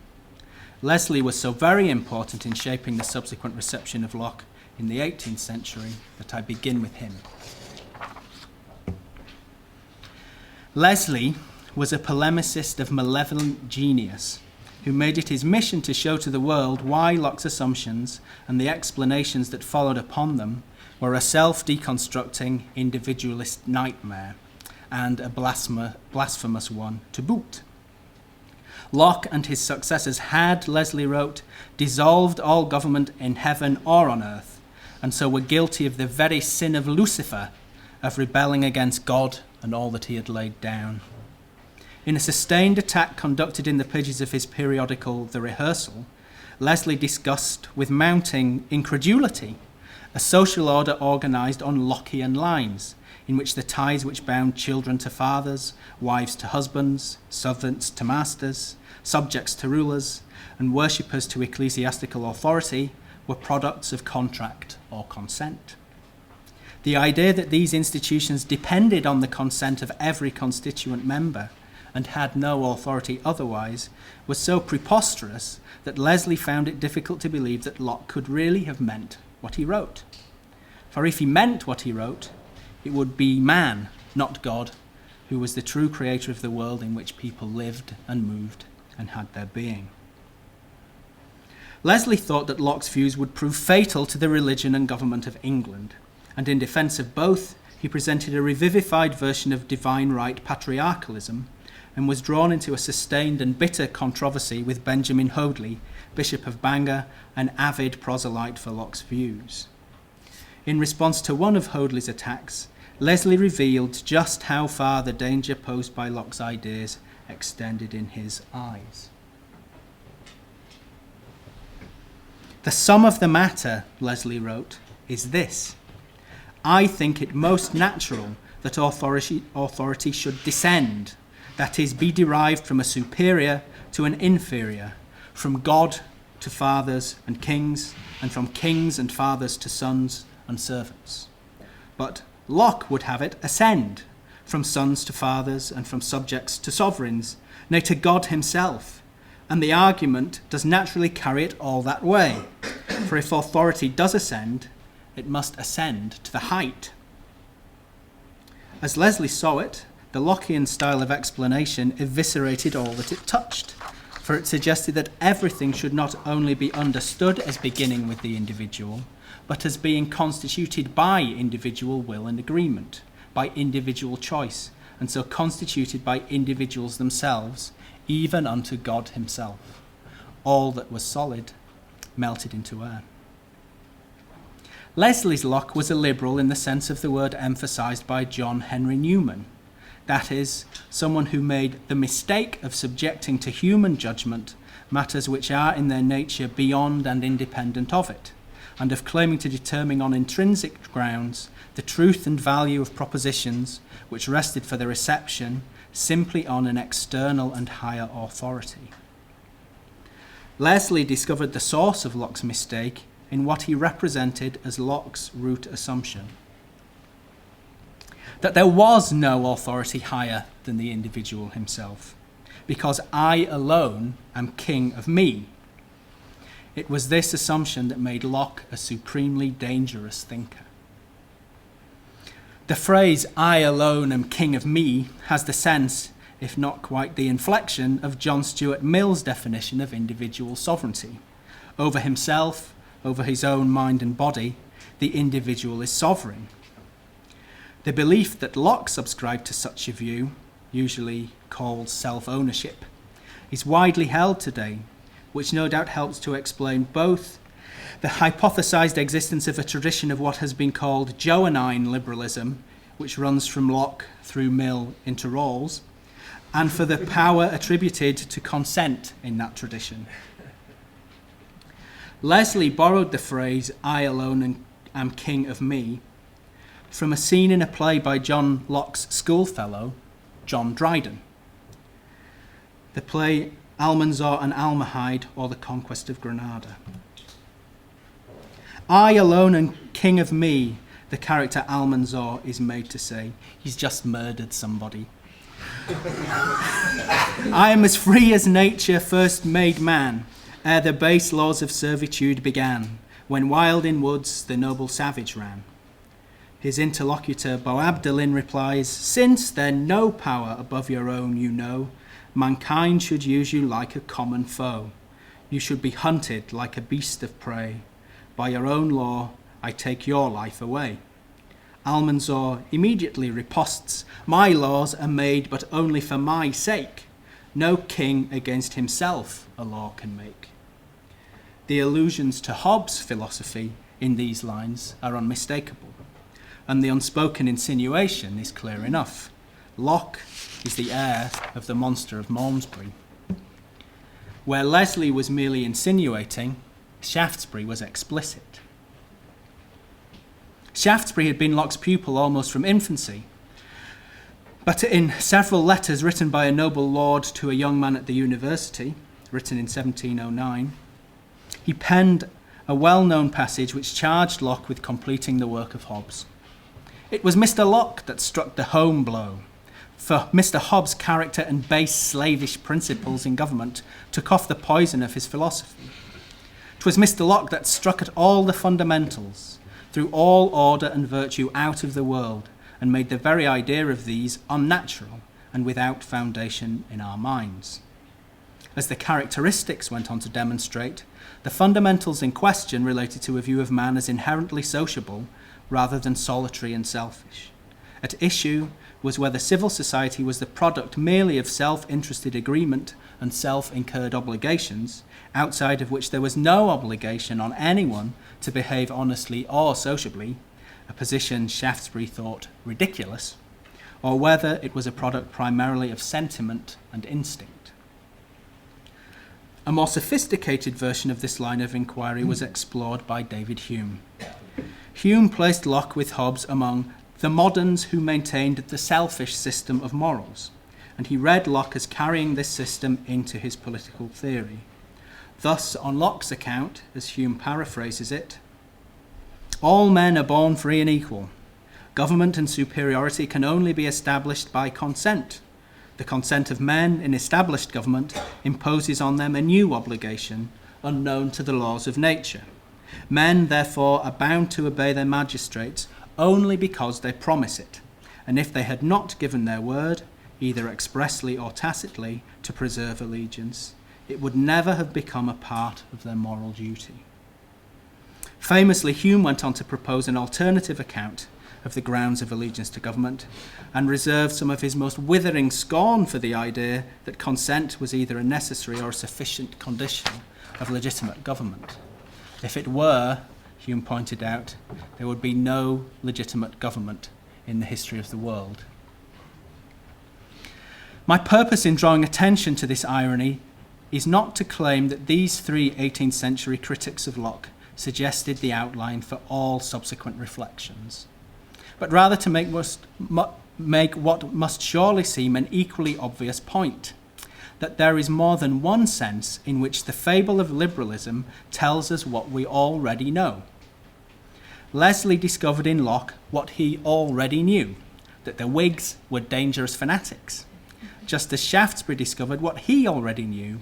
Leslie was so very important in shaping the subsequent reception of Locke in the 18th century that I begin with him. Leslie was a polemicist of malevolent genius who made it his mission to show to the world why Locke's assumptions and the explanations that followed upon them were a self-deconstructing individualist nightmare, and a blasphemous one to boot. Locke and his successors had, Leslie wrote, dissolved all government in heaven or on earth, and so were guilty of the very sin of Lucifer, of rebelling against God and all that he had laid down. In a sustained attack conducted in the pages of his periodical The Rehearsal, Leslie discussed with mounting incredulity a social order organised on Lockean lines, in which the ties which bound children to fathers, wives to husbands, servants to masters, subjects to rulers, and worshippers to ecclesiastical authority were products of contract or consent. The idea that these institutions depended on the consent of every constituent member and had no authority otherwise was so preposterous that Leslie found it difficult to believe that Locke could really have meant what he wrote. For if he meant what he wrote, it would be man, not God, who was the true creator of the world in which people lived and moved and had their being. Leslie thought that Locke's views would prove fatal to the religion and government of England, and in defence of both, he presented a revivified version of divine right patriarchalism and was drawn into a sustained and bitter controversy with Benjamin Hoadley, Bishop of Bangor, an avid proselyte for Locke's views. In response to one of Hoadley's attacks, Leslie revealed just how far the danger posed by Locke's ideas extended in his eyes. "The sum of the matter," Leslie wrote, "is this. I think it most natural that authority should descend, that is, be derived from a superior to an inferior, from God to fathers and kings, and from kings and fathers to sons and servants. But Locke would have it ascend, from sons to fathers and from subjects to sovereigns, nay, to God himself, and the argument does naturally carry it all that way, for if authority does ascend, it must ascend to the height." As Leslie saw it, the Lockean style of explanation eviscerated all that it touched, for it suggested that everything should not only be understood as beginning with the individual, but as being constituted by individual will and agreement, by individual choice, and so constituted by individuals themselves, even unto God himself. All that was solid melted into air. Leslie's Locke was a liberal in the sense of the word emphasised by John Henry Newman, that is, someone who made the mistake of subjecting to human judgment matters which are in their nature beyond and independent of it, and of claiming to determine on intrinsic grounds the truth and value of propositions which rested for their reception simply on an external and higher authority. Leslie discovered the source of Locke's mistake in what he represented as Locke's root assumption: that there was no authority higher than the individual himself, because I alone am king of me. It was this assumption that made Locke a supremely dangerous thinker. The phrase, "I alone am king of me," has the sense, if not quite the inflection, of John Stuart Mill's definition of individual sovereignty. Over himself, over his own mind and body, the individual is sovereign. The belief that Locke subscribed to such a view, usually called self-ownership, is widely held today, which no doubt helps to explain both the hypothesized existence of a tradition of what has been called Johannine liberalism, which runs from Locke through Mill into Rawls, and for the power attributed to consent in that tradition. Leslie borrowed the phrase, "I alone am king of me," from a scene in a play by John Locke's schoolfellow, John Dryden. The play Almanzor and Almahide, or the Conquest of Granada. "I alone am king of me," the character Almanzor is made to say. He's just murdered somebody. "I am as free as nature first made man, ere the base laws of servitude began, when wild in woods the noble savage ran." His interlocutor Boabdillin replies, "Since then no power above your own you know, mankind should use you like a common foe. You should be hunted like a beast of prey. By your own law, I take your life away." Almanzor immediately riposts, "My laws are made but only for my sake. No king against himself a law can make." The allusions to Hobbes' philosophy in these lines are unmistakable, and the unspoken insinuation is clear enough. Locke is the heir of the monster of Malmesbury. Where Leslie was merely insinuating, Shaftesbury was explicit. Shaftesbury had been Locke's pupil almost from infancy, but in several letters written by a noble lord to a young man at the university, written in 1709, he penned a well-known passage which charged Locke with completing the work of Hobbes. It was Mr. Locke that struck the home blow, for Mr. Hobbes' character and base slavish principles in government took off the poison of his philosophy. 'Twas Mr. Locke that struck at all the fundamentals, threw all order and virtue out of the world, and made the very idea of these unnatural and without foundation in our minds. As the characteristics went on to demonstrate, the fundamentals in question related to a view of man as inherently sociable rather than solitary and selfish. At issue was whether civil society was the product merely of self-interested agreement and self-incurred obligations, outside of which there was no obligation on anyone to behave honestly or sociably, a position Shaftesbury thought ridiculous, or whether it was a product primarily of sentiment and instinct. A more sophisticated version of this line of inquiry was explored by David Hume. Hume placed Locke with Hobbes among the moderns who maintained the selfish system of morals, and he read Locke as carrying this system into his political theory. Thus, on Locke's account, as Hume paraphrases it, all men are born free and equal. Government and superiority can only be established by consent. The consent of men in established government imposes on them a new obligation, unknown to the laws of nature. Men, therefore, are bound to obey their magistrates only because they promise it, and if they had not given their word, either expressly or tacitly, to preserve allegiance, it would never have become a part of their moral duty. Famously, Hume went on to propose an alternative account of the grounds of allegiance to government, and reserved some of his most withering scorn for the idea that consent was either a necessary or a sufficient condition of legitimate government. If it were, Hume pointed out, there would be no legitimate government in the history of the world. My purpose in drawing attention to this irony is not to claim that these three 18th century critics of Locke suggested the outline for all subsequent reflections, but rather to make what must surely seem an equally obvious point, that there is more than one sense in which the Fable of Liberalism tells us what we already know. Leslie discovered in Locke what he already knew, that the Whigs were dangerous fanatics, just as Shaftesbury discovered what he already knew,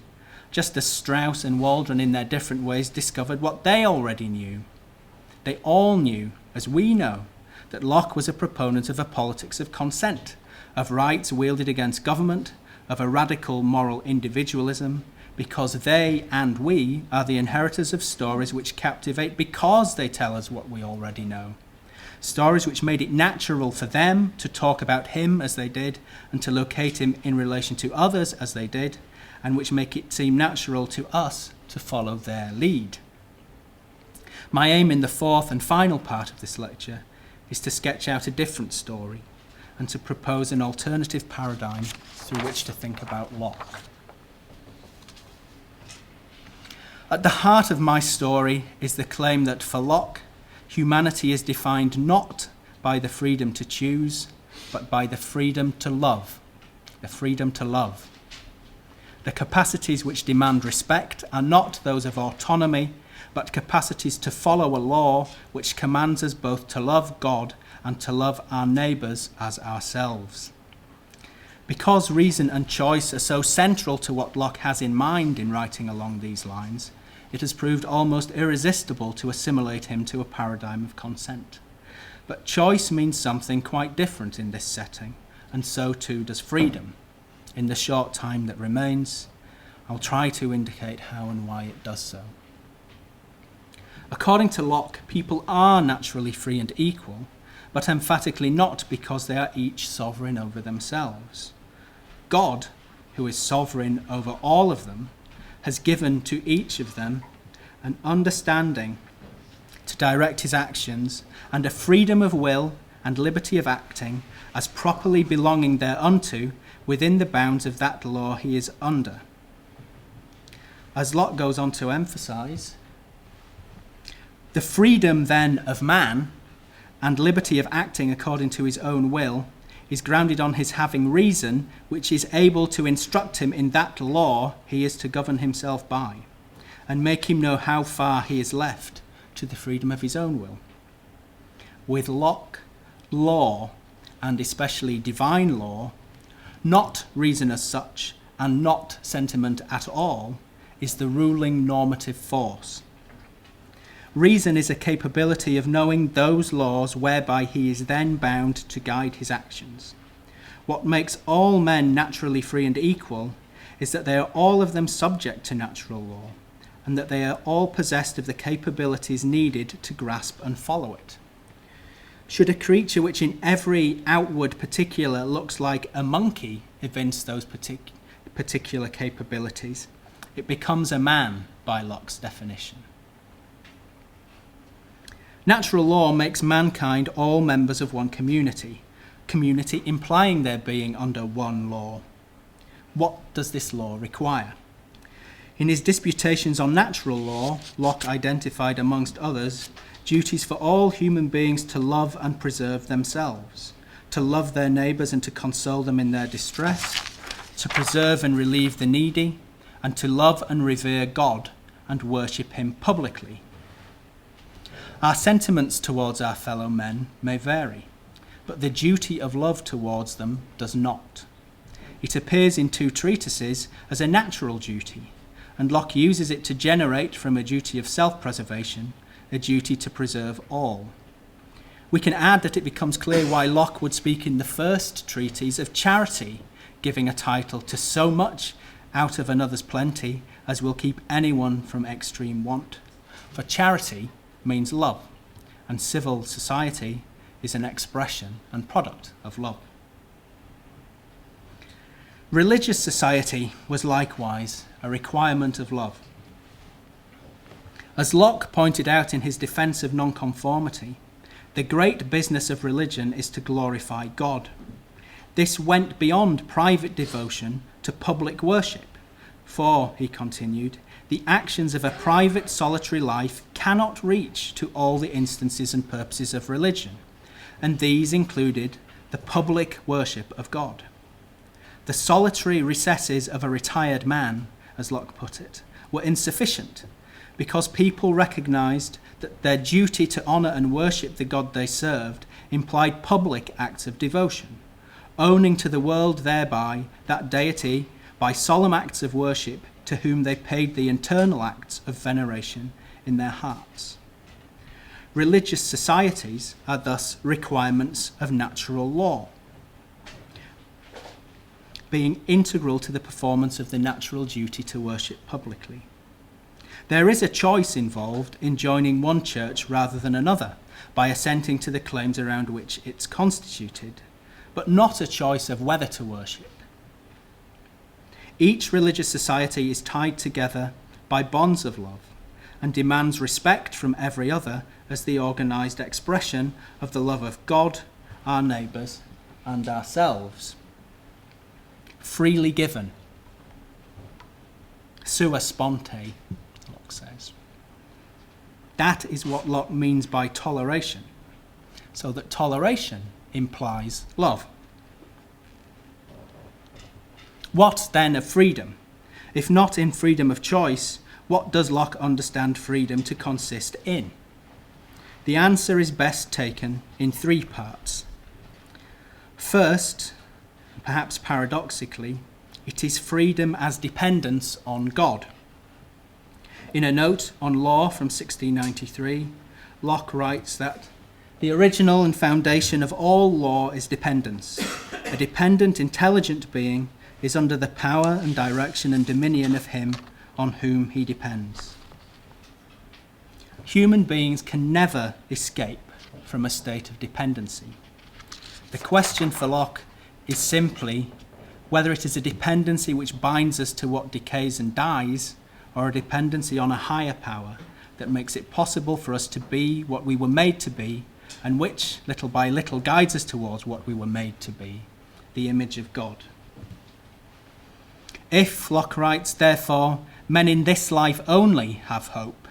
just as Strauss and Waldron in their different ways discovered what they already knew. They all knew, as we know, that Locke was a proponent of a politics of consent, of rights wielded against government, of a radical moral individualism, because they and we are the inheritors of stories which captivate because they tell us what we already know. Stories which made it natural for them to talk about him as they did and to locate him in relation to others as they did, and which make it seem natural to us to follow their lead. My aim in the fourth and final part of this lecture is to sketch out a different story and to propose an alternative paradigm through which to think about Locke. At the heart of my story is the claim that for Locke, humanity is defined not by the freedom to choose, but by the freedom to love. The freedom to love. The capacities which demand respect are not those of autonomy, but capacities to follow a law which commands us both to love God and to love our neighbours as ourselves. Because reason and choice are so central to what Locke has in mind in writing along these lines, it has proved almost irresistible to assimilate him to a paradigm of consent. But choice means something quite different in this setting, and so too does freedom. In the short time that remains, I'll try to indicate how and why it does so. According to Locke, people are naturally free and equal, but emphatically not because they are each sovereign over themselves. God, who is sovereign over all of them, has given to each of them an understanding to direct his actions and a freedom of will and liberty of acting as properly belonging thereunto within the bounds of that law he is under. As Locke goes on to emphasize, the freedom then of man and liberty of acting according to his own will is grounded on his having reason, which is able to instruct him in that law he is to govern himself by, and make him know how far he is left to the freedom of his own will. With Locke, law, and especially divine law, not reason as such, and not sentiment at all, is the ruling normative force. Reason is a capability of knowing those laws whereby he is then bound to guide his actions. What makes all men naturally free and equal is that they are all of them subject to natural law, and that they are all possessed of the capabilities needed to grasp and follow it. Should a creature which in every outward particular looks like a monkey evince those particular capabilities, it becomes a man by Locke's definition. Natural law makes mankind all members of one community implying their being under one law. What does this law require? In his disputations on natural law, Locke identified, amongst others, duties for all human beings to love and preserve themselves, to love their neighbours and to console them in their distress, to preserve and relieve the needy, and to love and revere God and worship him publicly. Our sentiments towards our fellow men may vary, but the duty of love towards them does not. It appears in two treatises as a natural duty, and Locke uses it to generate from a duty of self-preservation a duty to preserve all. We can add that it becomes clear why Locke would speak in the first treatise of charity, giving a title to so much out of another's plenty as will keep anyone from extreme want. For charity means love, and civil society is an expression and product of love. Religious society was likewise a requirement of love. As Locke pointed out in his defence of nonconformity, the great business of religion is to glorify God. This went beyond private devotion to public worship, for, he continued, the actions of a private solitary life cannot reach to all the instances and purposes of religion, and these included the public worship of God. The solitary recesses of a retired man, as Locke put it, were insufficient, because people recognised that their duty to honour and worship the God they served implied public acts of devotion, owning to the world thereby that deity by solemn acts of worship to whom they paid the internal acts of veneration in their hearts. Religious societies are thus requirements of natural law, being integral to the performance of the natural duty to worship publicly. There is a choice involved in joining one church rather than another by assenting to the claims around which it's constituted, but not a choice of whether to worship. Each religious society is tied together by bonds of love and demands respect from every other as the organised expression of the love of God, our neighbours, and ourselves. Freely given. Sua sponte, Locke says. That is what Locke means by toleration, so that toleration implies love. What then of freedom? If not in freedom of choice, what does Locke understand freedom to consist in? The answer is best taken in three parts. First, perhaps paradoxically, it is freedom as dependence on God. In a note on law from 1693, Locke writes that the original and foundation of all law is dependence. A dependent, intelligent being is under the power and direction and dominion of him on whom he depends. Human beings can never escape from a state of dependency. The question for Locke is simply whether it is a dependency which binds us to what decays and dies, or a dependency on a higher power that makes it possible for us to be what we were made to be, and which, little by little, guides us towards what we were made to be, the image of God. If, Locke writes, therefore, men in this life only have hope,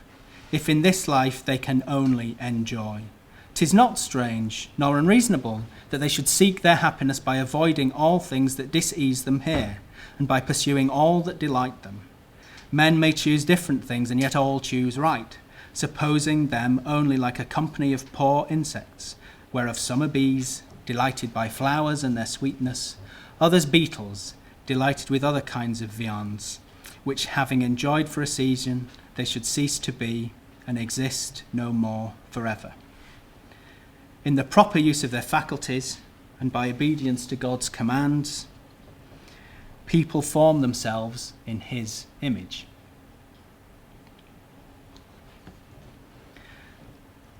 if in this life they can only enjoy, 'tis not strange nor unreasonable that they should seek their happiness by avoiding all things that disease them here, and by pursuing all that delight them. Men may choose different things, and yet all choose right, supposing them only like a company of poor insects, whereof some are bees, delighted by flowers and their sweetness, others beetles, delighted with other kinds of viands, which having enjoyed for a season, they should cease to be, and exist no more forever. In the proper use of their faculties, and by obedience to God's commands, people form themselves in his image.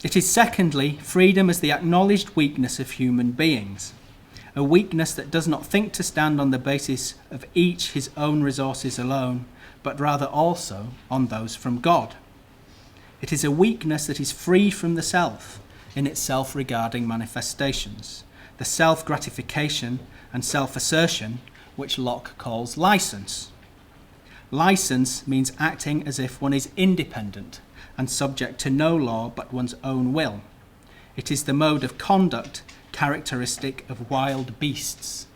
It is secondly, freedom as the acknowledged weakness of human beings, a weakness that does not think to stand on the basis of each his own resources alone, but rather also on those from God. It is a weakness that is free from the self in its self-regarding manifestations, the self-gratification and self-assertion which Locke calls license. License means acting as if one is independent and subject to no law but one's own will. It is the mode of conduct characteristic of wild beasts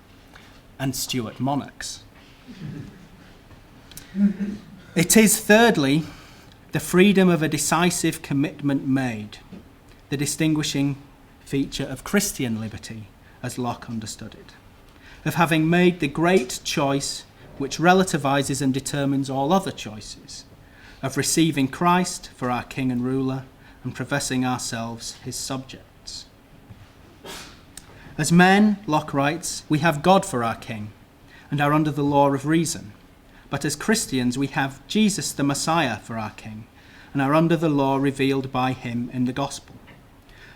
and Stuart monarchs. It is, thirdly, the freedom of a decisive commitment made, the distinguishing feature of Christian liberty, as Locke understood it, of having made the great choice which relativizes and determines all other choices, of receiving Christ for our King and ruler and professing ourselves his subjects. As men, Locke writes, we have God for our King and are under the law of reason. But as Christians, we have Jesus the Messiah for our King and are under the law revealed by him in the gospel.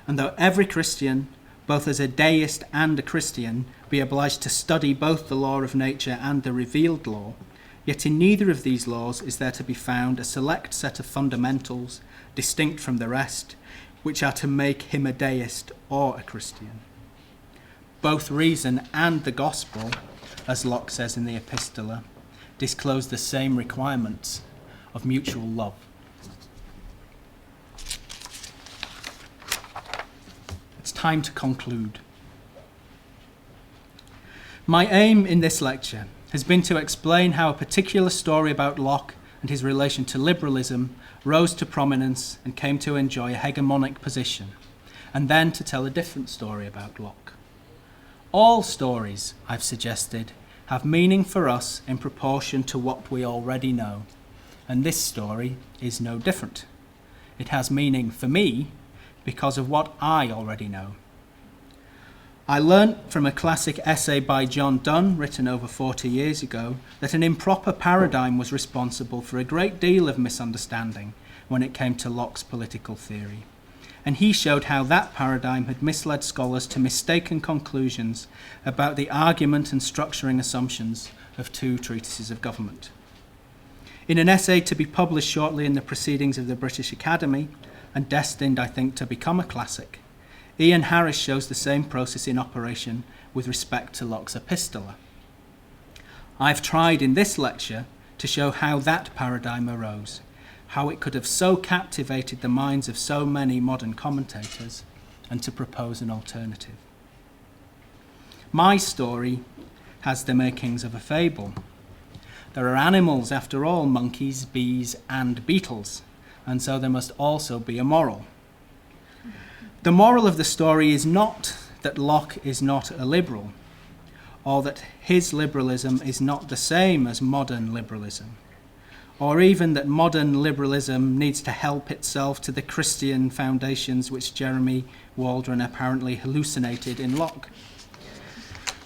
And though every Christian, both as a deist and a Christian, be obliged to study both the law of nature and the revealed law, yet in neither of these laws is there to be found a select set of fundamentals distinct from the rest, which are to make him a deist or a Christian. Both reason and the gospel, as Locke says in the Epistola, disclose the same requirements of mutual love. It's time to conclude. My aim in this lecture has been to explain how a particular story about Locke and his relation to liberalism rose to prominence and came to enjoy a hegemonic position, and then to tell a different story about Locke. All stories, I've suggested, have meaning for us in proportion to what we already know, and this story is no different. It has meaning for me because of what I already know. I learnt from a classic essay by John Donne, written over 40 years ago, that an improper paradigm was responsible for a great deal of misunderstanding when it came to Locke's political theory. And he showed how that paradigm had misled scholars to mistaken conclusions about the argument and structuring assumptions of two treatises of government. In an essay to be published shortly in the Proceedings of the British Academy, and destined, I think, to become a classic, Ian Harris shows the same process in operation with respect to Locke's Epistola. I've tried in this lecture to show how that paradigm arose, how it could have so captivated the minds of so many modern commentators, and to propose an alternative. My story has the makings of a fable. There are animals, after all, monkeys, bees, and beetles, and so there must also be a moral. The moral of the story is not that Locke is not a liberal, or that his liberalism is not the same as modern liberalism, or even that modern liberalism needs to help itself to the Christian foundations which Jeremy Waldron apparently hallucinated in Locke.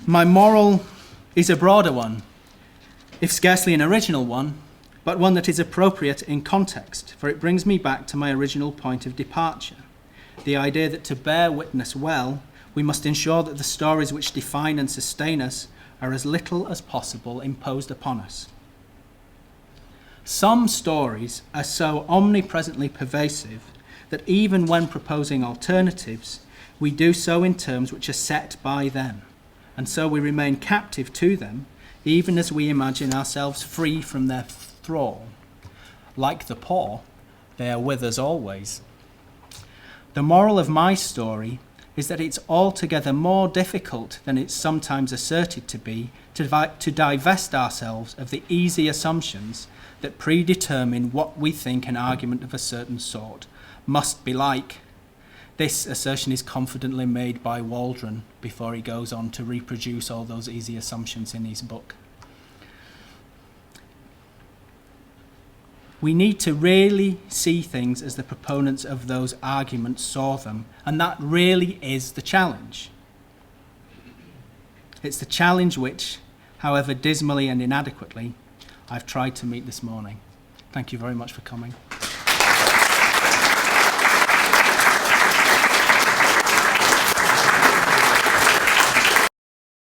My moral is a broader one, if scarcely an original one, but one that is appropriate in context, for it brings me back to my original point of departure, the idea that to bear witness well, we must ensure that the stories which define and sustain us are as little as possible imposed upon us. Some stories are so omnipresently pervasive that even when proposing alternatives, we do so in terms which are set by them, and so we remain captive to them, even as we imagine ourselves free from their thrall. Like the poor, they are with us always. The moral of my story is that it's altogether more difficult than it's sometimes asserted to be to divest ourselves of the easy assumptions that predetermine what we think an argument of a certain sort must be like. This assertion is confidently made by Waldron before he goes on to reproduce all those easy assumptions in his book. We need to really see things as the proponents of those arguments saw them, and that really is the challenge. It's the challenge which, however dismally and inadequately, I've tried to meet this morning. Thank you very much for coming.